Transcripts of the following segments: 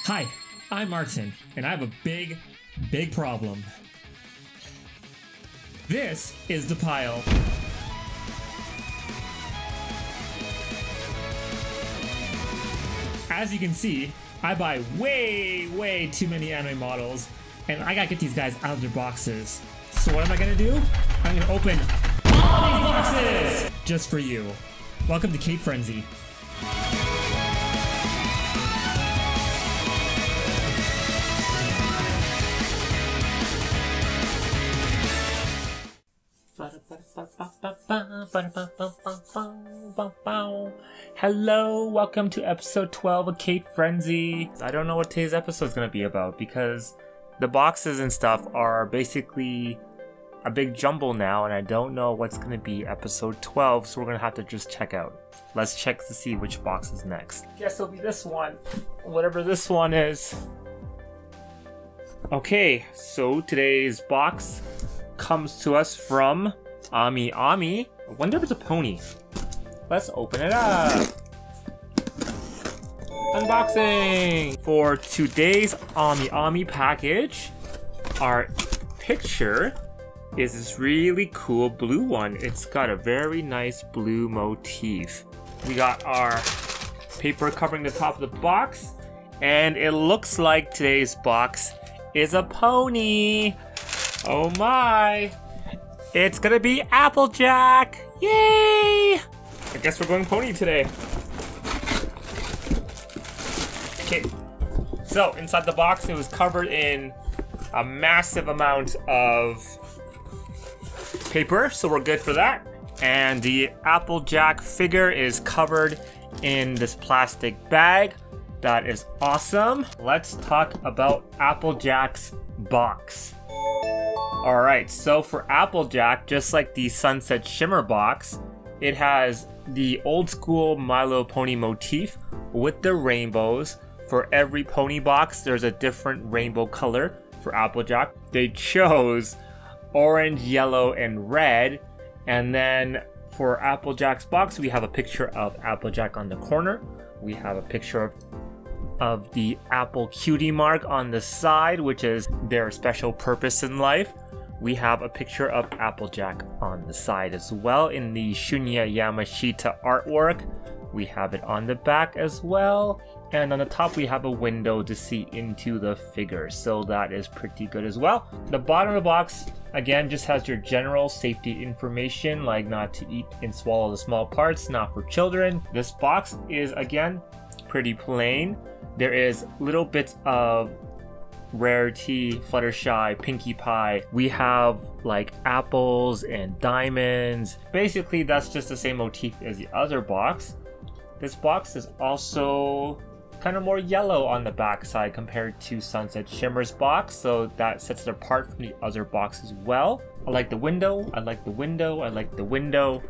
Hi, I'm Martin, and I have a big problem. This is the pile. As you can see, I buy way too many anime models, and I gotta get these guys out of their boxes. So what am I gonna do? I'm gonna open all these boxes just for you. Welcome to Cate Frenzy. Hello, welcome to episode 12 of Cate Frenzy. I don't know what today's episode is going to be about because the boxes and stuff are basically a big jumble now, and I don't know what's going to be episode 12, so we're going to have to just check out. Let's check to see which box is next. Guess it'll be this one, whatever this one is. Okay, so today's box comes to us from Ami. I wonder if it's a pony. Let's open it up. Unboxing! For today's Ami package, our picture is this really cool blue one. It's got a very nice blue motif. We got our paper covering the top of the box, and it looks like today's box is a pony. Oh my! It's gonna be Applejack! Yay! I guess we're going pony today. Okay, so inside the box it was covered in a massive amount of paper, so we're good for that. And the Applejack figure is covered in this plastic bag. That is awesome. Let's talk about Applejack's box. Alright, so for Applejack, just like the Sunset Shimmer box, it has the old school My Little Pony motif with the rainbows. For every pony box, there's a different rainbow color for Applejack. They chose orange, yellow, and red. And then for Applejack's box, we have a picture of Applejack on the corner. We have a picture of the apple cutie mark on the side, which is their special purpose in life. We have a picture of Applejack on the side as well in the Shunya Yamashita artwork. We have it on the back as well. And on the top we have a window to see into the figure, so that is pretty good as well. The bottom of the box, again, just has your general safety information, like not to eat and swallow the small parts, not for children. This box is, again, pretty plain. There is little bits of Rarity, Fluttershy, Pinkie Pie. We have like apples and diamonds. Basically, that's just the same motif as the other box. This box is also kind of more yellow on the back side compared to Sunset Shimmer's box, so that sets it apart from the other box as well. I like the window, I like the window, I like the window.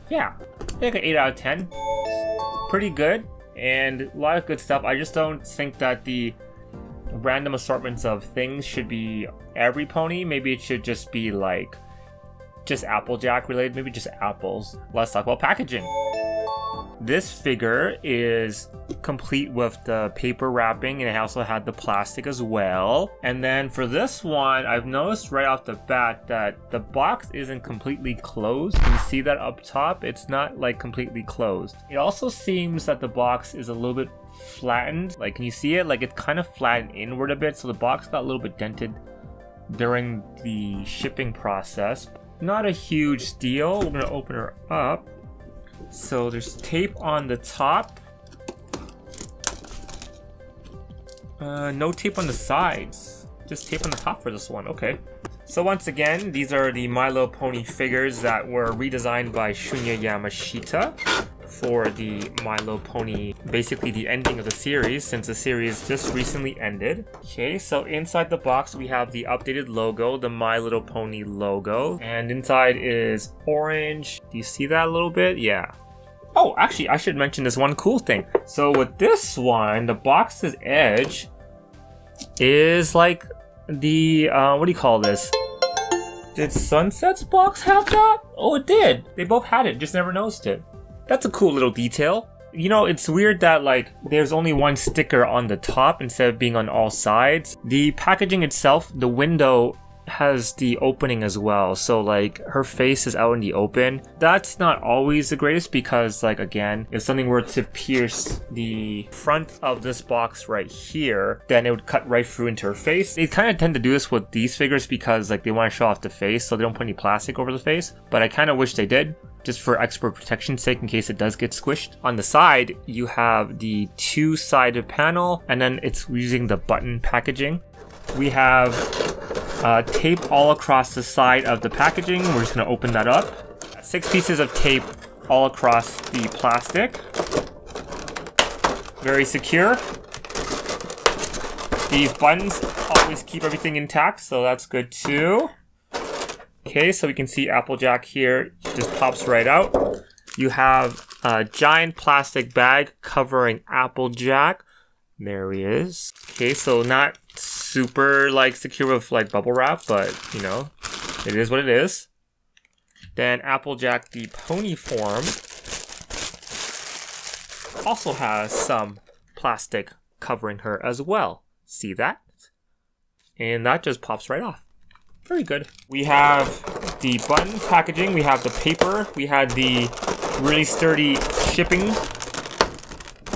Yeah, I think an 8 out of 10. Pretty good, and a lot of good stuff. I just don't think that the random assortments of things should be every pony. Maybe it should just be like just Applejack related, maybe just apples. Let's talk about packaging. This figure is complete with the paper wrapping, and it also had the plastic as well. And then for this one, I've noticed right off the bat that the box isn't completely closed. You see that up top? It's not like completely closed. It also seems that the box is a little bit flattened. Like, can you see it? Like, it's kind of flattened inward a bit, so the box got a little bit dented during the shipping process. Not a huge deal. We're gonna open her up. So there's tape on the top. No tape on the sides. Just tape on the top for this one. Okay. So once again, these are the My Little Pony figures that were redesigned by Shunya Yamashita for the My Little Pony, basically the ending of the series, since the series just recently ended. Okay, so inside the box we have the updated logo, the My Little Pony logo, and inside is orange. Do you see that a little bit? Yeah. Oh, actually, I should mention this one cool thing. So with this one, the box's edge is like the, what do you call this? Did Sunset's box have that? Oh, it did. They both had it, just never noticed it. That's a cool little detail. You know, it's weird that like there's only one sticker on the top instead of being on all sides. The packaging itself, the window has the opening as well, so like her face is out in the open. That's not always the greatest because like again, if something were to pierce the front of this box right here, then it would cut right through into her face. They kind of tend to do this with these figures because like they want to show off the face, so they don't put any plastic over the face, but I kind of wish they did, just for expert protection's sake in case it does get squished. On the side, you have the two-sided panel, and then it's using the button packaging. We have tape all across the side of the packaging. We're just going to open that up. 6 pieces of tape all across the plastic. Very secure. These buttons always keep everything intact, so that's good too. Okay, so we can see Applejack here, just pops right out. You have a giant plastic bag covering Applejack. There he is. Okay, so not super like secure with like bubble wrap, but you know, it is what it is. Then Applejack, the pony form, also has some plastic covering her as well. See that? And that just pops right off. Very good. We have the button packaging, we have the paper, we had the really sturdy shipping.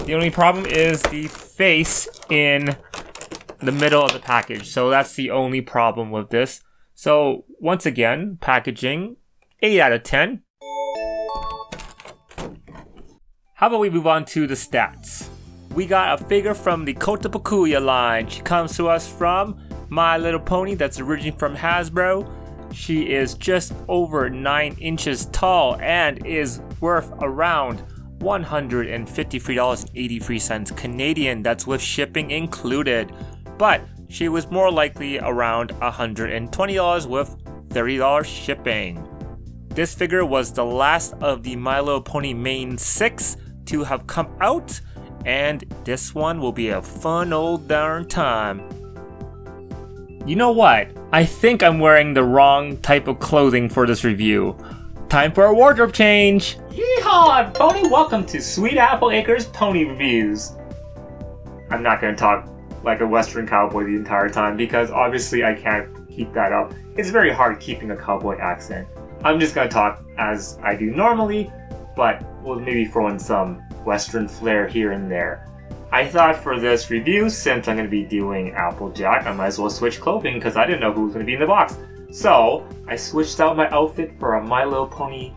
The only problem is the face in the middle of the package. So that's the only problem with this. So once again, packaging, 8 out of 10. How about we move on to the stats? We got a figure from the Cate line. She comes to us from My Little Pony, that's originally from Hasbro. She is just over 9 inches tall and is worth around $153.83 Canadian. That's with shipping included. But she was more likely around $120 with $30 shipping. This figure was the last of the My Little Pony main 6 to have come out, and this one will be a fun old darn time. You know what? I think I'm wearing the wrong type of clothing for this review. Time for a wardrobe change! Yeehaw, Pony! Welcome to Sweet Apple Acres Pony Reviews. I'm not going to talk like a Western cowboy the entire time because obviously I can't keep that up. It's very hard keeping a cowboy accent. I'm just going to talk as I do normally, but we'll maybe throw in some Western flair here and there. I thought for this review, since I'm going to be doing Applejack, I might as well switch clothing because I didn't know who was going to be in the box. So I switched out my outfit for a My Little Pony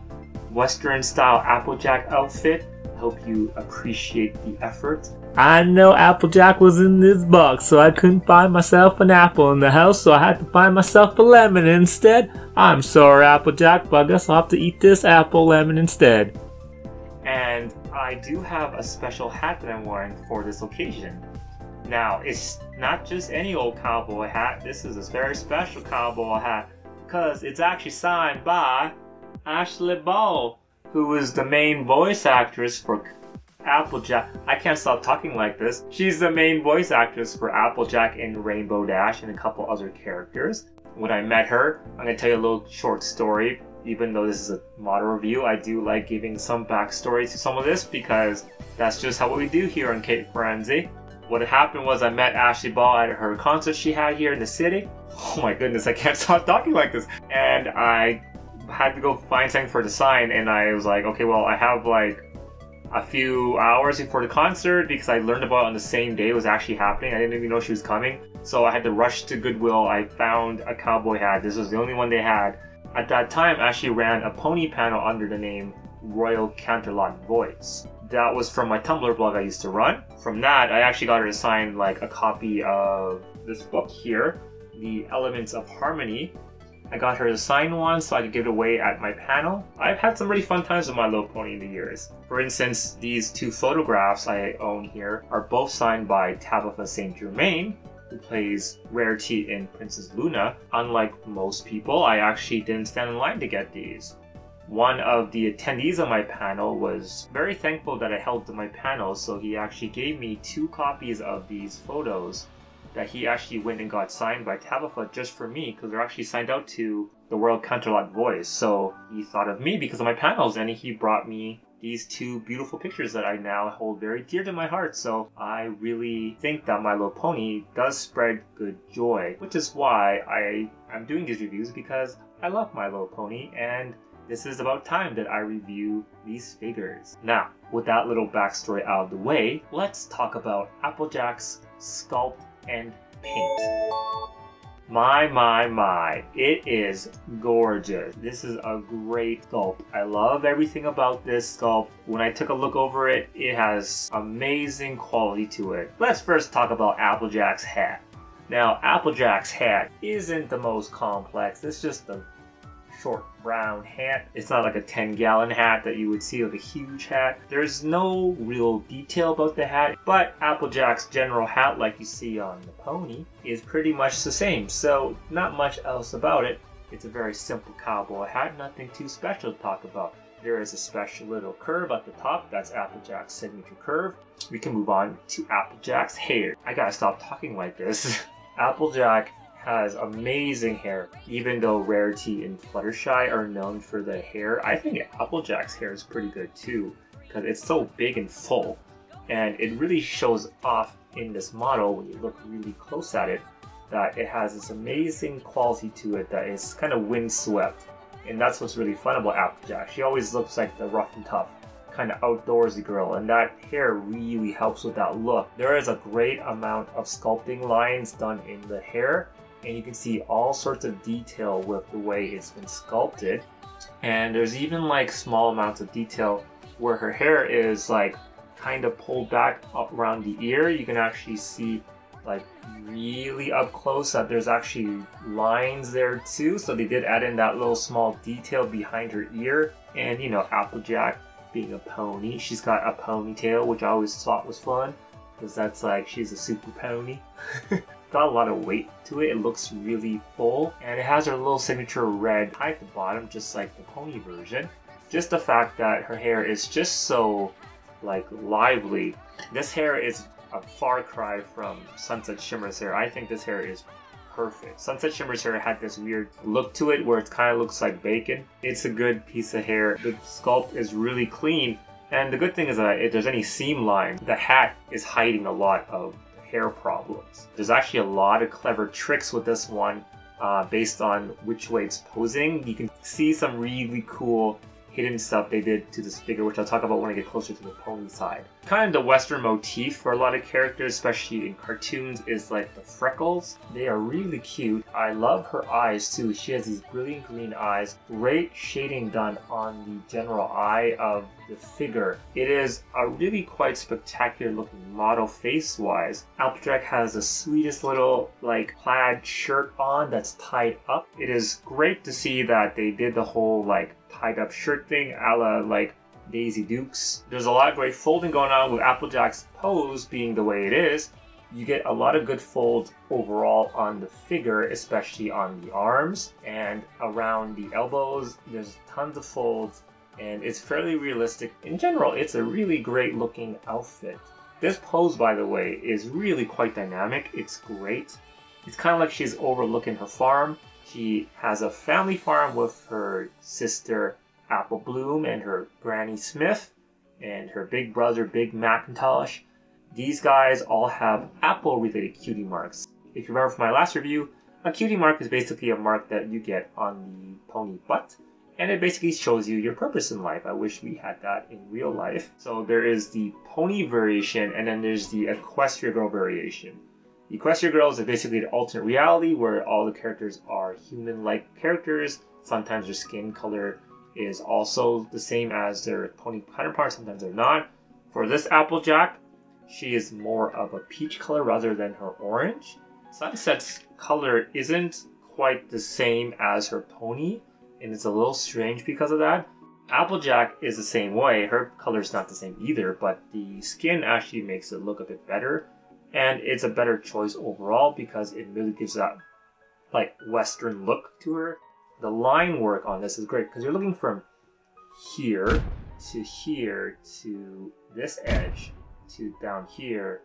Western style Applejack outfit. I hope you appreciate the effort. I know Applejack was in this box, so I couldn't find myself an apple in the house, so I had to find myself a lemon instead. I'm sorry, Applejack, but I guess I'll have to eat this apple lemon instead. And I do have a special hat that I'm wearing for this occasion. Now, it's not just any old cowboy hat. This is a very special cowboy hat because it's actually signed by Ashley Ball, who is the main voice actress for Applejack. I can't stop talking like this. She's the main voice actress for Applejack in Rainbow Dash and a couple other characters. When I met her, I'm going to tell you a little short story. Even though this is a model review, I do like giving some backstory to some of this because that's just how we do here on Cate Frenzy. What happened was I met Ashley Ball at her concert she had here in the city. Oh my goodness, I can't stop talking like this. And I had to go find something for the sign, and I was like, okay, well, I have like a few hours before the concert because I learned about it on the same day it was actually happening. I didn't even know she was coming. So I had to rush to Goodwill. I found a cowboy hat. This was the only one they had. At that time, I actually ran a pony panel under the name Royal Canterlot Voice. That was from my Tumblr blog I used to run. From that, I actually got her to sign like a copy of this book here, The Elements of Harmony. I got her to sign one so I could give it away at my panel. I've had some really fun times with My Little Pony in the years. For instance, these 2 photographs I own here are both signed by Tabitha St. Germain, who plays Rarity in Princess Luna. Unlike most people, I actually didn't stand in line to get these. One of the attendees on my panel was very thankful that I held my panel, so he actually gave me 2 copies of these photos that he actually went and got signed by Tabitha just for me, because they're actually signed out to the Royal Canterlot Voice. So he thought of me because of my panels, and he brought me these two beautiful pictures that I now hold very dear to my heart. So I really think that My Little Pony does spread good joy, which is why I'm doing these reviews, because I love My Little Pony, and this is about time that I review these figures. Now, with that little backstory out of the way, let's talk about Applejack's Sculpt and Paint. My, it is gorgeous. This is a great sculpt. I love everything about this sculpt. When I took a look over it, it has amazing quality to it. Let's first talk about Applejack's hat. Now, Applejack's hat isn't the most complex. It's just a short brown hat. It's not like a 10-gallon hat that you would see with a huge hat. There's no real detail about the hat, but Applejack's general hat, like you see on the pony, is pretty much the same. So not much else about it. It's a very simple cowboy hat, nothing too special to talk about. There is a special little curve at the top. That's Applejack's signature curve. We can move on to Applejack's hair. I gotta stop talking like this. Applejack has amazing hair. Even though Rarity and Fluttershy are known for the hair, I think Applejack's hair is pretty good too, because it's so big and full, and it really shows off in this model when you look really close at it, that it has this amazing quality to it that is kind of windswept. And that's what's really fun about Applejack. She always looks like the rough and tough kind of outdoorsy girl, and that hair really helps with that look. There is a great amount of sculpting lines done in the hair, and you can see all sorts of detail with the way it's been sculpted. And there's even like small amounts of detail where her hair is like kind of pulled back up around the ear. You can actually see like really up close that there's actually lines there too. So they did add in that little small detail behind her ear. And you know, Applejack being a pony, she's got a ponytail, which I always thought was fun, because that's like, she's a super pony. Got a lot of weight to it. It looks really full, and it has her little signature red tie at the bottom, just like the pony version. Just the fact that her hair is just so like lively. This hair is a far cry from Sunset Shimmer's hair. I think this hair is perfect. Sunset Shimmer's hair had this weird look to it where it kind of looks like bacon. It's a good piece of hair. The sculpt is really clean, and the good thing is that if there's any seam line, the hat is hiding a lot of hair problems. There's actually a lot of clever tricks with this one based on which way it's posing. You can see some really cool hidden stuff they did to this figure, which I'll talk about when I get closer to the pony side. Kind of the Western motif for a lot of characters, especially in cartoons, is like the freckles. They are really cute. I love her eyes too. She has these brilliant green eyes. Great shading done on the general eye of the figure. It is a really quite spectacular looking model face-wise. Applejack has the sweetest little like plaid shirt on that's tied up. It is great to see that they did the whole like tied up shirt thing a la like Daisy Dukes. There's a lot of great folding going on with Applejack's pose being the way it is. You get a lot of good folds overall on the figure, especially on the arms and around the elbows. There's tons of folds, and it's fairly realistic. In general, it's a really great looking outfit. This pose, by the way, is really quite dynamic. It's great. It's kind of like she's overlooking her farm. She has a family farm with her sister Apple Bloom and her Granny Smith and her big brother Big Macintosh. These guys all have apple related cutie marks. If you remember from my last review, a cutie mark is basically a mark that you get on the pony butt, and it basically shows you your purpose in life. I wish we had that in real life. So there is the pony variation, and then there's the Equestria Girl variation. The Equestria Girls are basically the alternate reality where all the characters are human-like characters. Sometimes their skin color is also the same as their pony counterparts, sometimes they're not. For this Applejack, she is more of a peach color rather than her orange. Sunset's color isn't quite the same as her pony, and it's a little strange because of that. Applejack is the same way. Her color is not the same either, but the skin actually makes it look a bit better. And it's a better choice overall because it really gives that like Western look to her. The line work on this is great because you're looking from here to this edge to down here,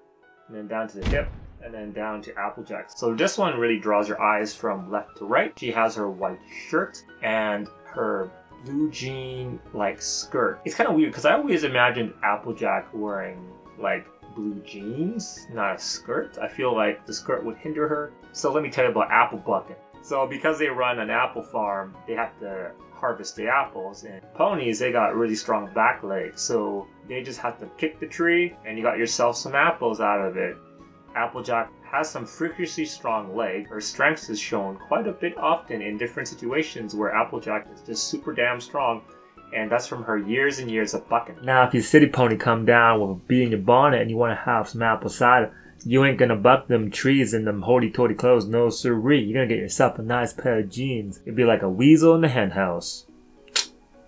and then down to the hip, and then down to Applejack. So this one really draws your eyes from left to right. She has her white shirt and her blue jean like skirt. It's kind of weird because I always imagined Applejack wearing like blue jeans, not a skirt. I feel like the skirt would hinder her. So let me tell you about apple bucking. So because they run an apple farm, they have to harvest the apples, and ponies, they got really strong back legs, so they just have to kick the tree and you got yourself some apples out of it. Applejack has some freakishly strong legs. Her strength is shown quite a bit often in different situations where Applejack is just super damn strong, and that's from her years and years of bucking. Now if your city pony come down with a bee in your bonnet and you want to have some apple cider, you ain't gonna buck them trees in them hoity-toity clothes, no siree. You're gonna get yourself a nice pair of jeans. It'd be like a weasel in the hen house.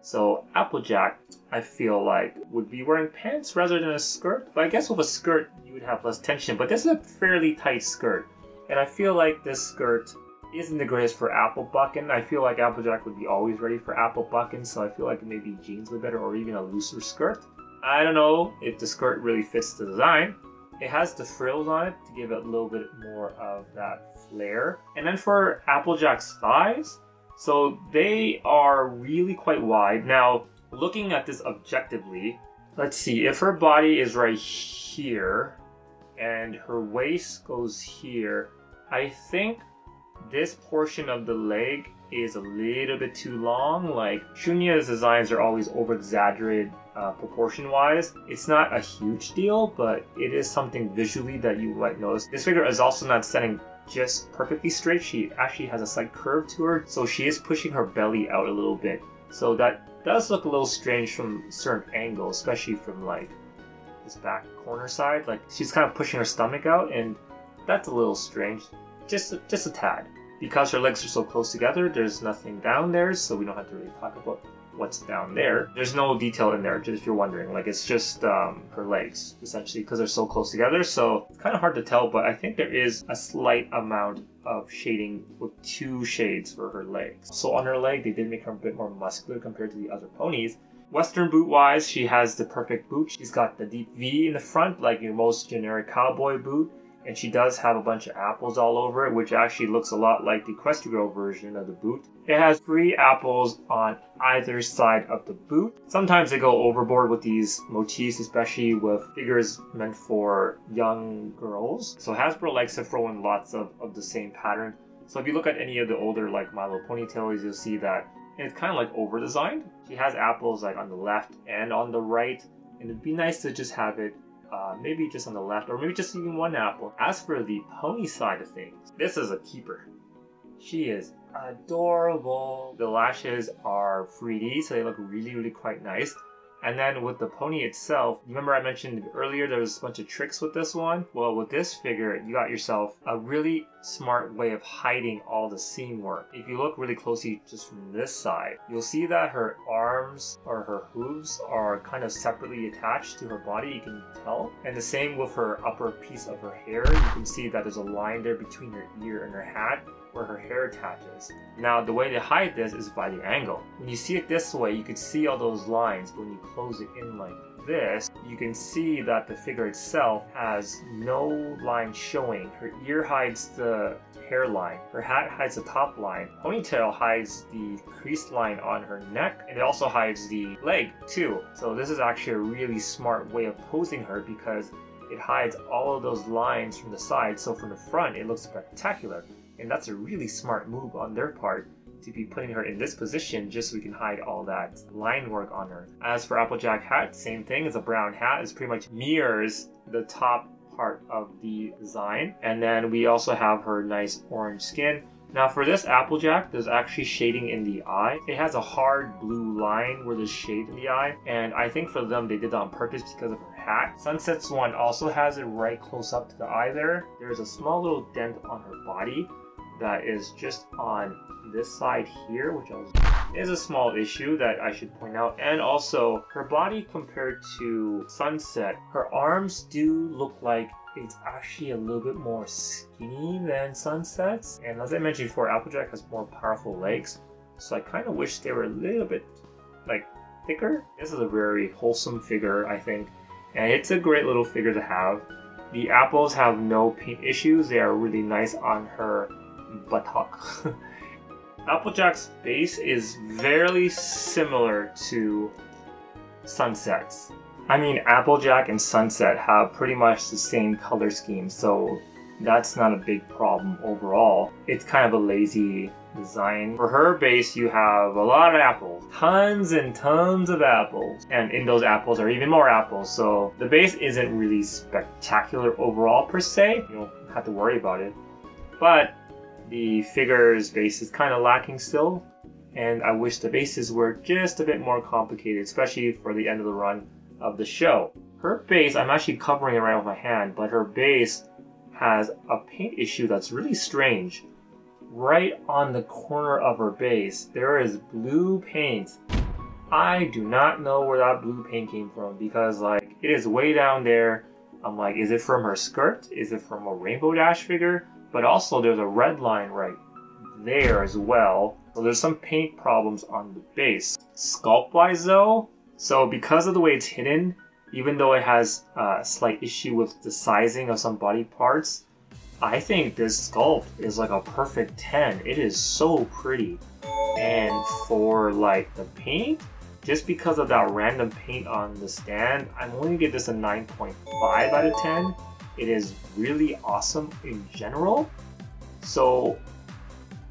So Applejack, I feel like, would be wearing pants rather than a skirt. But I guess with a skirt, you would have less tension. But this is a fairly tight skirt. And I feel like this skirt isn't the greatest for apple bucking. I feel like Applejack would be always ready for apple bucking. So I feel like maybe jeans would be better, or even a looser skirt. I don't know if the skirt really fits the design. It has the frills on it to give it a little bit more of that flair. And then for Applejack's thighs, so they are really quite wide. Now, looking at this objectively, let's see, if her body is right here and her waist goes here, I think this portion of the leg is a little bit too long. Like, Shunya's designs are always over-exaggerated proportion-wise. It's not a huge deal, but it is something visually that you might notice. This figure is also not standing just perfectly straight. She actually has a slight curve to her, so she is pushing her belly out a little bit. So that does look a little strange from certain angles, especially from like this back corner side. Like, she's kind of pushing her stomach out, and that's a little strange. Just a tad. Because her legs are so close together, there's nothing down there, so we don't have to really talk about what's down there. There's no detail in there, just if you're wondering. Like, it's just her legs, essentially, because they're so close together. So it's kind of hard to tell, but I think there is a slight amount of shading with 2 shades for her legs. So on her leg, they did make her a bit more muscular compared to the other ponies. Western boot-wise, she has the perfect boot. She's got the deep V in the front, like your most generic cowboy boot. And she does have a bunch of apples all over it, which actually looks a lot like the Equestria version of the boot. It has 3 apples on either side of the boot. Sometimes they go overboard with these motifs, especially with figures meant for young girls. So Hasbro likes to throw in lots of the same pattern. So if you look at any of the older like My Little Pony toys, you'll see that it's kind of like over-designed. She has apples like on the left and on the right, and it'd be nice to just have it maybe just on the left, or maybe just even 1 apple. As for the pony side of things, this is a keeper. She is adorable. The lashes are 3D, so they look really, really quite nice. And then with the pony itself, remember I mentioned earlier there was a bunch of tricks with this one? Well, with this figure, you got yourself a really smart way of hiding all the seam work. If you look really closely just from this side, you'll see that her arms or her hooves are kind of separately attached to her body, you can tell. And the same with her upper piece of her hair. You can see that there's a line there between her ear and her hat where her hair attaches. Now the way they hide this is by the angle. When you see it this way, you can see all those lines, but when you close it in like this, you can see that the figure itself has no line showing. Her ear hides the hairline, her hat hides the top line, ponytail hides the creased line on her neck, and it also hides the leg too. So this is actually a really smart way of posing her because it hides all of those lines from the side, so from the front it looks spectacular. And that's a really smart move on their part to be putting her in this position just so we can hide all that line work on her. As for Applejack hat, same thing. It's a brown hat. It pretty much mirrors the top part of the design. And then we also have her nice orange skin. Now for this Applejack, there's actually shading in the eye. It has a hard blue line where there's shade in the eye. And I think for them, they did that on purpose because of her hat. Sunset's one also has it right close up to the eye there. There's a small little dent on her body that is just on this side here, which is a small issue that I should point out. And also, her body compared to Sunset, her arms do look like it's actually a little bit more skinny than Sunset's. And as I mentioned before, Applejack has more powerful legs, so I kind of wish they were a little bit like thicker. This is a very wholesome figure, I think, and it's a great little figure to have. The apples have no paint issues. They are really nice on her buttock. Applejack's base is very similar to Sunset's. I mean, Applejack and Sunset have pretty much the same color scheme, so that's not a big problem overall. It's kind of a lazy design. For her base, you have a lot of apples. Tons and tons of apples. And in those apples are even more apples, so the base isn't really spectacular overall per se. You don't have to worry about it. But the figure's base is kind of lacking still, and I wish the bases were just a bit more complicated, especially for the end of the run of the show. Her base, I'm actually covering it right with my hand, but her base has a paint issue that's really strange. Right on the corner of her base, there is blue paint. I do not know where that blue paint came from because like it is way down there. I'm like, is it from her skirt? Is it from a Rainbow Dash figure? But also there's a red line right there as well. So there's some paint problems on the base. Sculpt wise though, so because of the way it's hidden, even though it has a slight issue with the sizing of some body parts, I think this sculpt is like a perfect 10. It is so pretty. And for like the paint, just because of that random paint on the stand, I'm only gonna give this a 9.5 out of 10. It is really awesome in general. So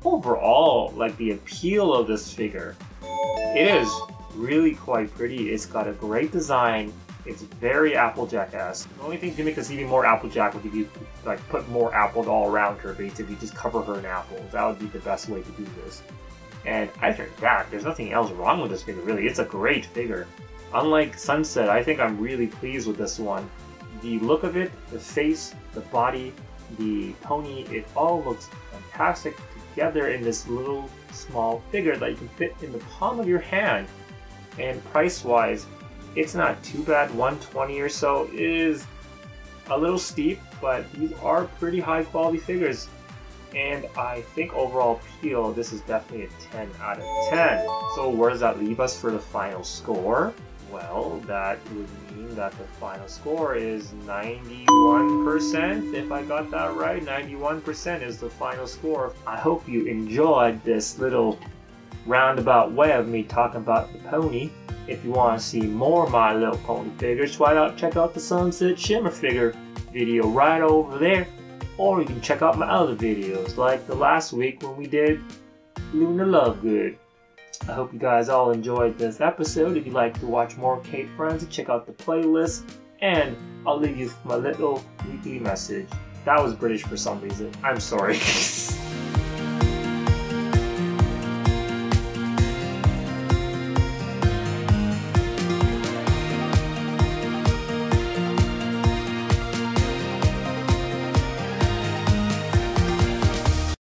overall, like the appeal of this figure, it is really quite pretty. It's got a great design. It's very Applejack-esque. The only thing to make this even more Applejack would be if you like put more apples all around her, basically just cover her in apples. That would be the best way to do this. And after that, there's nothing else wrong with this figure, really. It's a great figure. Unlike Sunset, I think I'm really pleased with this one. The look of it, the face, the body, the pony, it all looks fantastic together in this little small figure that you can fit in the palm of your hand. And price-wise, it's not too bad. $120 or so is a little steep, but these are pretty high quality figures. And I think overall appeal, this is definitely a 10 out of 10. So where does that leave us for the final score? Well, that would mean that the final score is 91%, if I got that right. 91% is the final score. I hope you enjoyed this little roundabout way of me talking about the pony. If you want to see more of My Little Pony figures, check out the Sunset Shimmer figure video right over there. Or you can check out my other videos, like the last week when we did Luna Lovegood. I hope you guys all enjoyed this episode. If you'd like to watch more Cate Friends, check out the playlist. And I'll leave you with my little weekly message. That was British for some reason. I'm sorry.